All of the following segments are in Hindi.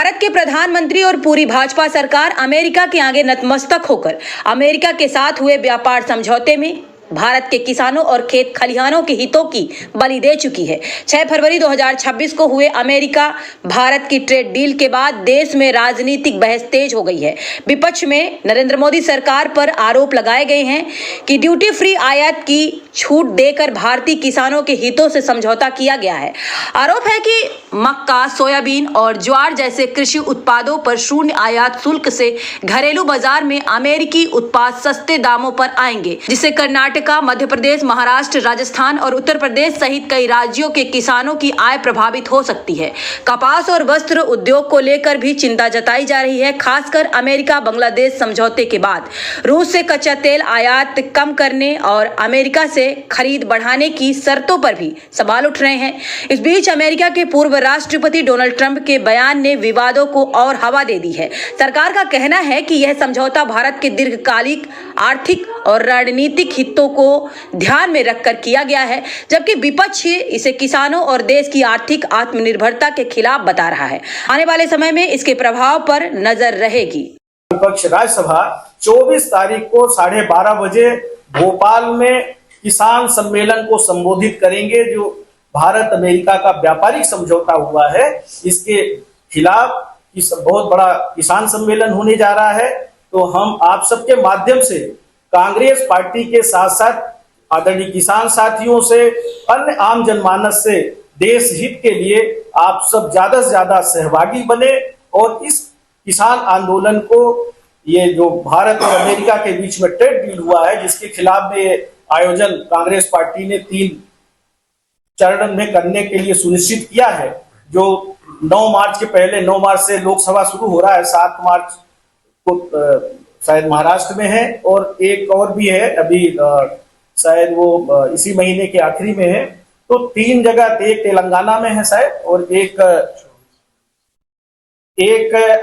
भारत के प्रधानमंत्री और पूरी भाजपा सरकार अमेरिका के आगे नतमस्तक होकर अमेरिका के साथ हुए व्यापार समझौते में भारत के किसानों और खेत खलिहानों के हितों की बलि दे चुकी है। 6 फरवरी 2026 को हुए अमेरिका भारत की ट्रेड डील के बाद देश में राजनीतिक बहस तेज हो गई है। विपक्ष में नरेंद्र मोदी सरकार पर आरोप लगाए गए हैं कि ड्यूटी फ्री आयात की छूट देकर भारतीय किसानों के हितों से समझौता किया गया है। आरोप है कि मक्का, सोयाबीन और ज्वार जैसे कृषि उत्पादों पर शून्य आयात शुल्क से घरेलू बाजार में अमेरिकी उत्पाद सस्ते दामों पर आएंगे, जिससे कर्नाटक, मध्य प्रदेश, महाराष्ट्र, राजस्थान और उत्तर प्रदेश सहित कई राज्यों के किसानों की आय प्रभावित हो सकती है। कपास और वस्त्र उद्योग को लेकर भी चिंता जताई जा रही है। खासकर अमेरिका बांग्लादेश समझौते के बाद रूस से कच्चा तेल आयात कम करने और अमेरिका से खरीद बढ़ाने की शर्तों पर भी सवाल उठ रहे हैं। इस बीच अमेरिका के पूर्व राष्ट्रपति डोनाल्ड ट्रंप के बयान ने विवादों को और हवा दे दी है। सरकार का कहना है कि यह समझौता भारत के दीर्घकालिक आर्थिक और रणनीतिक हितों को ध्यान में रखकर किया गया है, जबकि विपक्ष इसे किसानों और देश की आर्थिक आत्मनिर्भरता के खिलाफ बता रहा है। आने वाले समय में इसके प्रभाव पर नजर रहेगी। विपक्ष राज्यसभा 24 तारीख को 12:30 बजे भोपाल में किसान सम्मेलन को संबोधित करेंगे। जो भारत अमेरिका का व्यापारिक समझौता हुआ है, इसके खिलाफ बहुत बड़ा किसान सम्मेलन होने जा रहा है। तो हम आप सबके माध्यम से कांग्रेस पार्टी के साथ साथ आदरणीय किसान साथियों से, अन्य आम जनमानस से देश हित के लिए आप सब ज्यादा से ज्यादा सहभागी बने और इस किसान आंदोलन को, ये जो भारत और अमेरिका के बीच में ट्रेड डील हुआ है, जिसके खिलाफ में आयोजन कांग्रेस पार्टी ने 3 चरण में करने के लिए सुनिश्चित किया है। जो 9 मार्च के पहले 9 मार्च से लोकसभा शुरू हो रहा है, 7 मार्च को शायद महाराष्ट्र में है और एक और भी है, अभी शायद वो इसी महीने के आखिरी में है। तो 3 जगह, एक तेलंगाना में है शायद और एक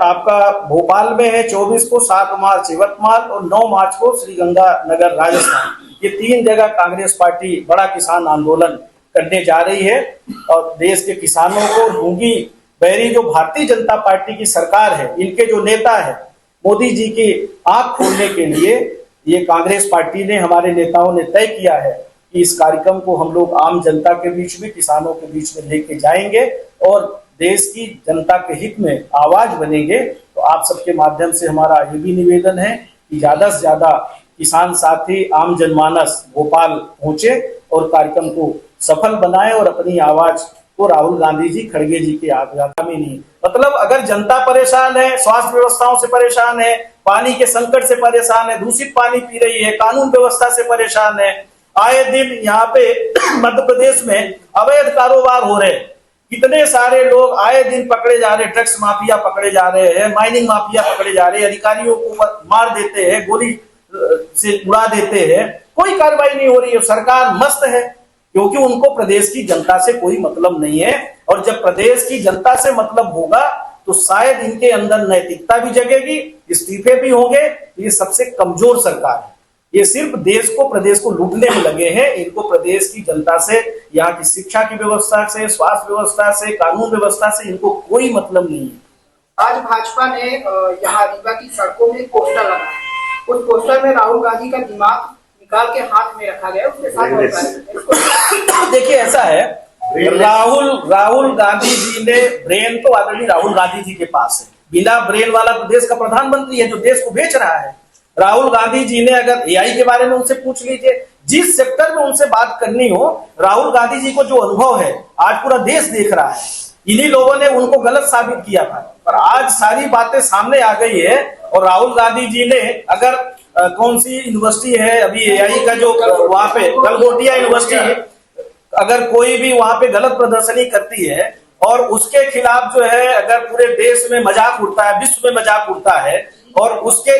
आपका भोपाल में है 24 को, 7 मार्च यवतमाल और 9 मार्च को श्रीगंगानगर राजस्थान। ये 3 जगह कांग्रेस पार्टी बड़ा किसान आंदोलन करने जा रही है और देश के किसानों को गूंगी बहरी जो भारतीय जनता पार्टी की सरकार है, इनके जो नेता है मोदी जी की आंख खोलने के लिए ये कांग्रेस पार्टी ने, हमारे नेताओं ने तय किया है कि इस कार्यक्रम को हम लोग आम जनता के बीच में, किसानों के बीच में लेके जाएंगे और देश की जनता के हित में आवाज बनेंगे। तो आप सबके माध्यम से हमारा ये भी निवेदन है कि ज्यादा से ज्यादा किसान साथी, आम जनमानस भोपाल पहुंचे और कार्यक्रम को सफल बनाए और अपनी आवाज को राहुल गांधी जी, खड़गे जी के आगामी नहीं। मतलब अगर जनता परेशान है, स्वास्थ्य व्यवस्थाओं से परेशान है, पानी के संकट से परेशान है, दूषित पानी पी रही है, कानून व्यवस्था से परेशान है, आए दिन यहाँ पे मध्य प्रदेश में अवैध कारोबार हो रहे, कितने सारे लोग आए दिन पकड़े जा रहे, ड्रग्स माफिया पकड़े जा रहे हैं, माइनिंग माफिया पकड़े जा रहे हैं, अधिकारियों को मार देते हैं, गोली से उड़ा देते हैं, कोई कार्रवाई नहीं हो रही है। सरकार मस्त है क्योंकि उनको प्रदेश की जनता से कोई मतलब नहीं है और जब प्रदेश की जनता से मतलब होगा तो शायद इनके अंदर नैतिकता भी जगेगी, इस्तीफे भी होंगे। ये सबसे कमजोर सरकार है, ये सिर्फ देश को, प्रदेश को लूटने में लगे हैं। इनको प्रदेश की जनता से, यहाँ की शिक्षा की व्यवस्था से, स्वास्थ्य व्यवस्था से, कानून व्यवस्था से इनको कोई मतलब नहीं है। आज भाजपा ने यहाँ रीवा की सड़कों में पोस्टर लगाया, उस पोस्टर में राहुल गांधी का दिमाग निकाल के हाथ में रखा गया, उसके साथ देखिए ऐसा है, राहुल गांधी जी ने, ब्रेन तो आदरणीय राहुल गांधी जी के पास है, बिना ब्रेन वाला तो देश का प्रधानमंत्री है जो देश को बेच रहा है। राहुल गांधी जी ने, अगर एआई के बारे में उनसे पूछ लीजिए, जिस सेक्टर में उनसे बात करनी हो, राहुल गांधी जी को जो अनुभव है आज पूरा देश देख रहा है। इन्हीं लोगों ने उनको गलत साबित किया था, पर आज सारी बातें सामने आ गई है और राहुल गांधी जी ने, अगर कौन सी यूनिवर्सिटी है अभी एआई का जो वहां पे गलगोटिया यूनिवर्सिटी, अगर कोई भी वहां पे गलत प्रदर्शनी करती है और उसके खिलाफ जो है अगर पूरे देश में मजाक उड़ता है, विश्व में मजाक उड़ता है और उसके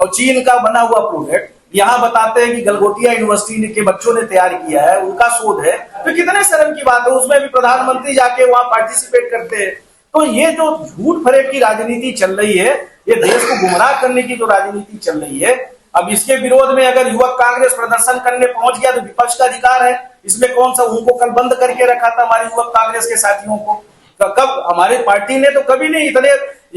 चीन का बना हुआ प्रोडक्ट यहाँ बताते हैं कि गलगोटिया यूनिवर्सिटी के बच्चों ने तैयार किया है, उनका शोध है, तो कितने शर्म की बात है। उसमें भी प्रधानमंत्री जाके वहां पार्टिसिपेट करते हैं। तो ये जो झूठ फरेब की राजनीति चल रही है, ये देश को गुमराह करने की जो राजनीति चल रही है, अब इसके विरोध में अगर युवक कांग्रेस प्रदर्शन करने पहुंच गया तो विपक्ष का अधिकार है। इसमें कौन सा, उनको कल बंद करके रखा था हमारी युवक कांग्रेस के साथियों को, कब हमारी पार्टी ने तो कभी नहीं, इतने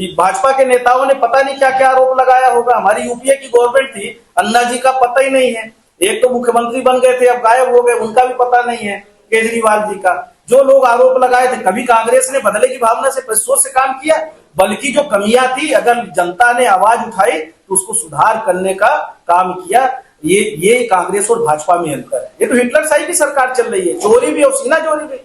भाजपा के नेताओं ने पता नहीं क्या क्या आरोप लगाया होगा। हमारी यूपीए की गवर्नमेंट थी, अन्ना जी का पता ही नहीं है। एक तो मुख्यमंत्री बन गए थे, अब गायब हो गए, उनका भी पता नहीं है। केजरीवाल जी का जो लोग आरोप लगाए थे, कभी कांग्रेस ने बदले की भावना से सोच से काम किया, बल्कि जो कमियां थी अगर जनता ने आवाज उठाई तो उसको सुधार करने का काम किया। ये कांग्रेस और भाजपा में अंतर है। ये तो हिटलरशाही की सरकार चल रही है, चोरी भी और सीना चोरी भी।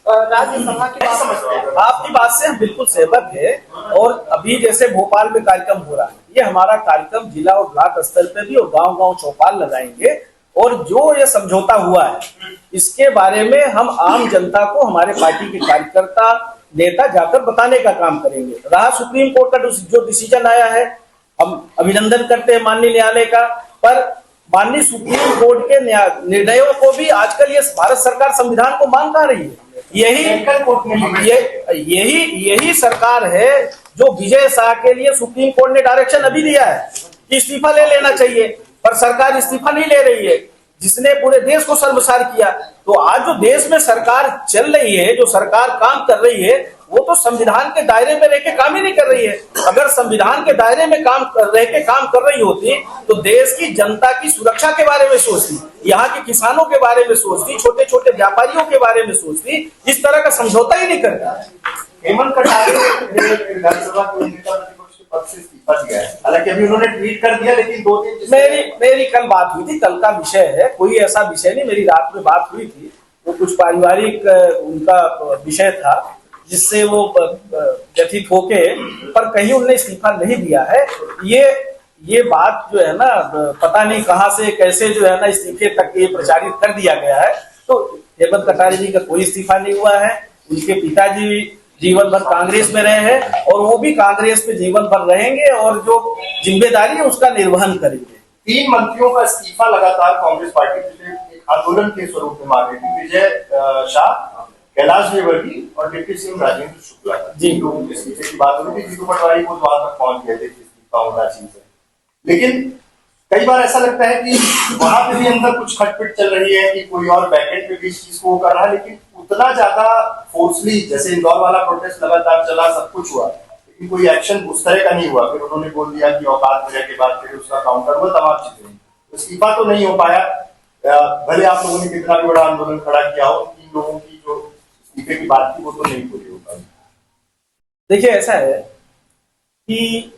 राज्यसभा की बात समझते हैं आपकी बात से हम बिल्कुल सहमत है। और अभी जैसे भोपाल में कार्यक्रम हो रहा है, ये हमारा कार्यक्रम जिला और ब्लॉक स्तर पे भी और गांव-गांव चौपाल लगाएंगे। और जो ये समझौता हुआ है इसके बारे में हम आम जनता को, हमारे पार्टी के कार्यकर्ता नेता जाकर बताने का काम करेंगे। रहा सुप्रीम कोर्ट का जो डिसीजन आया है, हम अभिनंदन करते हैं माननीय न्यायालय का, पर माननीय सुप्रीम कोर्ट के निर्णयों को भी आजकल ये भारत सरकार संविधान को मान पा रही है। यही सरकार है जो विजय शाह के लिए सुप्रीम कोर्ट ने डायरेक्शन अभी दिया है कि इस्तीफा ले लेना चाहिए, पर सरकार इस्तीफा नहीं ले रही है, जिसने पूरे देश को शर्मसार किया। तो आज जो देश में सरकार चल रही है, जो सरकार काम कर रही है, वो तो संविधान के दायरे में रह के काम ही नहीं कर रही है। अगर संविधान के दायरे में काम कर रही होती तो देश की जनता की सुरक्षा के बारे में सोचती, यहाँ के किसानों के बारे में सोचती, छोटे छोटे व्यापारियों के बारे में सोचती। इस तरह का समझौता ही नहीं करती। हेमंत कटारे विधानसभा के नेता प्रतिपक्ष के पद से इस्तीफा दिया है, हालांकि अभी उन्होंने ट्वीट कर दिया, लेकिन 2-3 मेरी कल बात हुई थी, कल का विषय है, कोई ऐसा विषय नहीं। मेरी रात में बात हुई थी, वो कुछ पारिवारिक उनका विषय था जिससे वो व्यथित होके, पर कहीं उन्होंने इस्तीफा नहीं दिया है। ये बात जो है ना, पता नहीं कहां से कैसे जो है ना इस्तीफे तक ये प्रचारित कर दिया गया है। तो हेमंत कटारे जी का कोई इस्तीफा नहीं हुआ है। उनके पिताजी जीवन भर कांग्रेस में रहे हैं और वो भी कांग्रेस में जीवन भर रहेंगे और जो जिम्मेदारी है उसका निर्वहन करेंगे। 3 मंत्रियों का इस्तीफा लगातार कांग्रेस पार्टी पिछले एक आंदोलन के स्वरूप में मांग रही थी। विजय शाह, कैलाश विजयवर्गीय और डिप्टी सीएम राजेंद्र शुक्ला जी लोगों के इस्तीफे की बात हो रही थी। जीतू पटवारी को वहां तक पहुंच गए थे कि इस्तीफा होना चाहिए, लेकिन कई बार ऐसा लगता है कि वहां पे भी अंदर कुछ खटपट चल रही है कि कोई और बैकेंड में भी इस चीज को कर रहा है, लेकिन उतना ज्यादा फोर्सली, जैसे इंदौर वाला प्रोटेस्ट लगातार चला, सब कुछ हुआ, लेकिन कोई एक्शन उस तरह का नहीं हुआ। फिर उन्होंने बोल दिया कि औकात मिलने के बाद फिर उसका काउंटर हुआ, तमाम चीजें, इस्तीफा तो नहीं हो पाया। भले आप लोगों ने कितना भी बड़ा आंदोलन खड़ा किया हो, 3 लोगों की जो इस्तीफे की बात थी वो तो नहीं पूरी हो पाई। देखिए, ऐसा है कि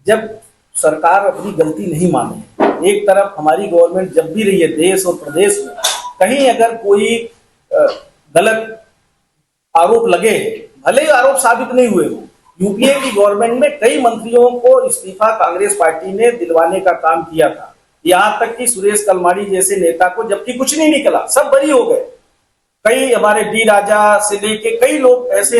जब सरकार अपनी गलती नहीं माने, एक तरफ हमारी गवर्नमेंट जब भी रही है देश और प्रदेश में, कहीं अगर कोई गलत आरोप लगे, भले ही आरोप साबित नहीं हुए हो, यूपीए की गवर्नमेंट में कई मंत्रियों को इस्तीफा कांग्रेस पार्टी ने दिलवाने का काम किया था। यहां तक कि सुरेश कलमाड़ी जैसे नेता को, जबकि कुछ नहीं निकला, सब बरी हो गए। कई हमारे डी राजा से लेके कई लोग ऐसे,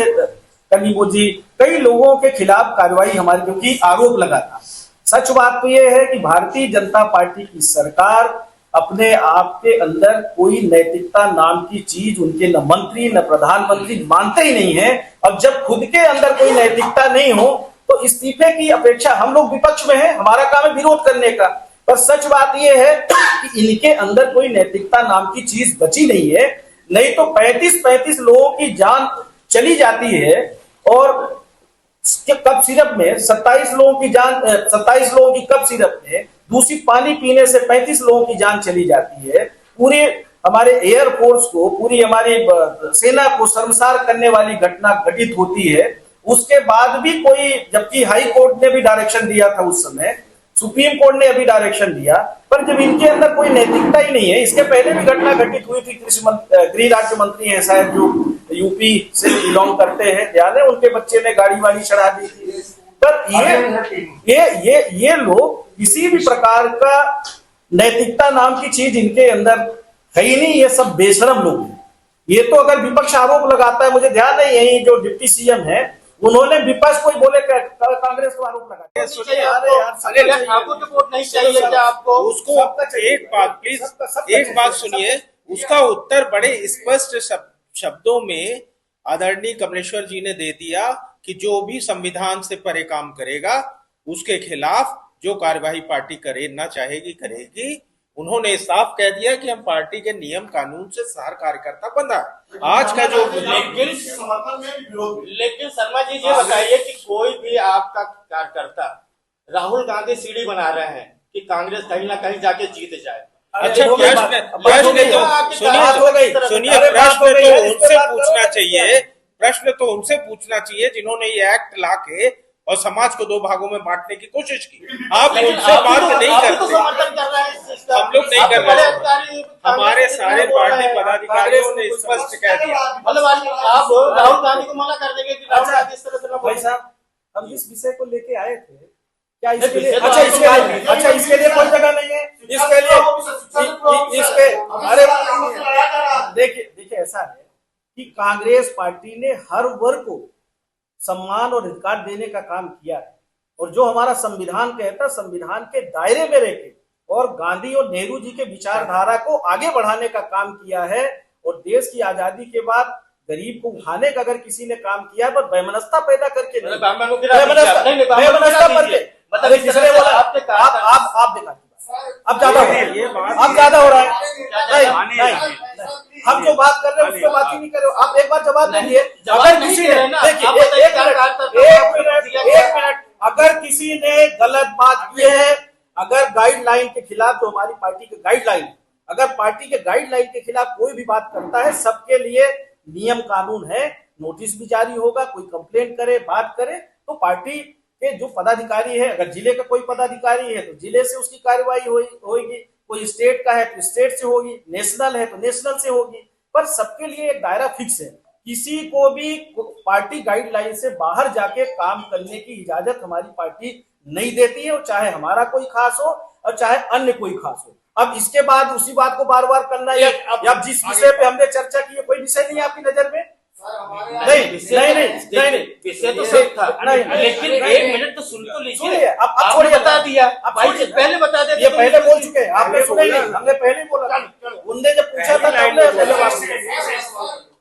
कनीमो जी, कई लोगों के खिलाफ कार्रवाई हमारी, क्योंकि आरोप लगा था। सच बात तो यह है कि भारतीय जनता पार्टी की सरकार अपने आप के अंदर कोई नैतिकता नाम की चीज, उनके न मंत्री न प्रधानमंत्री मानते ही नहीं है। अब जब खुद के अंदर कोई नैतिकता नहीं हो तो इस्तीफे की अपेक्षा, हम लोग विपक्ष में हैं, हमारा काम है विरोध करने का, पर सच बात यह है कि इनके अंदर कोई नैतिकता नाम की चीज बची नहीं है। नहीं तो 35 लोगों की जान चली जाती है और कप सिरप में 27 लोगों की जान, 27 लोगों की कप सिरप में दूषित पानी पीने से 35 लोगों की जान चली जाती है। पूरे हमारे एयरफोर्स को, पूरी हमारी सेना को शर्मसार करने वाली घटना घटित होती है। उसके बाद भी कोई, जबकि हाई कोर्ट ने भी डायरेक्शन दिया था उस समय, सुप्रीम कोर्ट ने अभी डायरेक्शन दिया, पर जब इनके अंदर कोई नैतिकता ही नहीं है। इसके पहले भी घटना घटित हुई थी, गृह राज्य मंत्री हैं शायद, जो यूपी से बिलोंग करते हैं, ध्यान है, उनके बच्चे ने गाड़ी वाड़ी चढ़ा दी थी। पर ये लोग किसी भी प्रकार का नैतिकता नाम की चीज इनके अंदर है ही नहीं। ये सब बेशरम लोग हैं। ये तो अगर विपक्ष आरोप लगाता है, मुझे ध्यान है यही जो डिप्टी सीएम है, उन्होंने विपक्ष कोई बोले कांग्रेस को आरोप लगाया। उसको एक बात प्लीज, एक बात सुनिए, उसका उत्तर बड़े स्पष्ट शब्दों में आदरणीय कमलेश्वर जी ने दे दिया कि जो भी संविधान से परे काम करेगा उसके खिलाफ जो कार्यवाही पार्टी करना चाहेगी करेगी। उन्होंने साफ कह दिया कि हम पार्टी के नियम कानून से हर कार्यकर्ता बंधा है। आज का जो लेकिन समर्थन में भी विरोध भी। लेकिन शर्मा जी ये बताइए कि कोई भी आपका कार्यकर्ता राहुल गांधी सीढ़ी बना रहे हैं कि कांग्रेस कहीं ना कहीं जाके जीत जाए। अच्छा हो गई प्रश्न बात। तो सुनिए अरे बात प्रश्न हो गई तो है, इस पे उनसे बात पूछना करो। चाहिए, प्रश्न तो उनसे पूछना चाहिए जिन्होंने ये एक्ट लाके और समाज को दो भागों में बांटने की कोशिश की। आप लेकिन उनसे आप बात तो- नहीं आप तो करते। समर्थन कर रहे हैं इस चीज का। हम लोग नहीं आप तो कर बड़े रहे हैं। अधिकारी हमारे कांग्रेस सारे बोल रहे पार्टी हैं। पदाधिकारियों ने स्पष्ट कह दिया। मतलब आप राहुल गांधी को मना कर देंगे कि राहुल अच्छा, गांधी इस तरह से ना भाई बोले। साहब, हम जिस विषय को लेके आए थे, क्या नहीं, इसके लिए विषय तो अच्छा आपको इसके मालूम लिए है। अच्छा इसके लिए कोई जगह नहीं है इसके लिए इसके अरे देखिए ऐसा है कि कांग्रेस पार्टी ने हर वर्ग को सम्मान और अधिकार देने का काम किया है, और जो हमारा संविधान कहता है, संविधान के दायरे में रहकर और गांधी और नेहरू जी के विचारधारा को आगे बढ़ाने का काम किया है। और देश की आजादी के बाद गरीब को उठाने का अगर किसी ने काम किया है, पर वैमनस्यता पैदा करके नहीं। बामन को गिरा दीजिए आप। नहीं, नहीं, बामन को वैमनस्यता गिरा करके दीजिए। मतलब अरे इस किसने तरह से बोला? आपके कार्यकर्ता- आप देखा अब ज्यादा हो रहा है, अब ज्यादा हो रहा है। नहीं, हम जो बात कर रहे हैं उस पर बात ही नहीं कर रहे हो। आप एक बार जवाब दीजिए। अगर किसी ने देखिए एक मिनट अगर किसी ने गलत बात की है, अगर गाइडलाइन के खिलाफ, जो हमारी पार्टी के गाइडलाइन, अगर पार्टी के गाइडलाइन के खिलाफ कोई भी बात करता है, सबके लिए नियम कानून है, नोटिस भी जारी होगा। कोई कंप्लेंट करे, बात करे तो पार्टी के जो पदाधिकारी है, अगर जिले का कोई पदाधिकारी है तो जिले से उसकी कार्रवाई होगी, कोई स्टेट का है तो स्टेट से होगी, नेशनल है तो नेशनल से होगी। पर सबके लिए एक दायरा फिक्स है। किसी को भी पार्टी गाइडलाइन से बाहर जाके काम करने की इजाजत हमारी पार्टी नहीं देती है, और चाहे हमारा कोई खास हो और चाहे अन्य कोई खास हो। अब इसके बाद उसी बात को बार बार करना, या जिस विषय पे हमने चर्चा की है, कोई विषय नहीं है आपकी नजर में? नहीं, विषय तो सब था। नहीं, लेकिन एक मिनट तो सुन तो लीजिए। सुनिए, अब आपने छोड़िए, बता दिया। अब भाई छोड़िए। पहले बता देते ये तो पहले नहीं बोल सुनते। चुके हैं, आपने सुना ही नहीं, हमने पहले ही बोला। उनने जब पूछा था, हमने पहले बात की।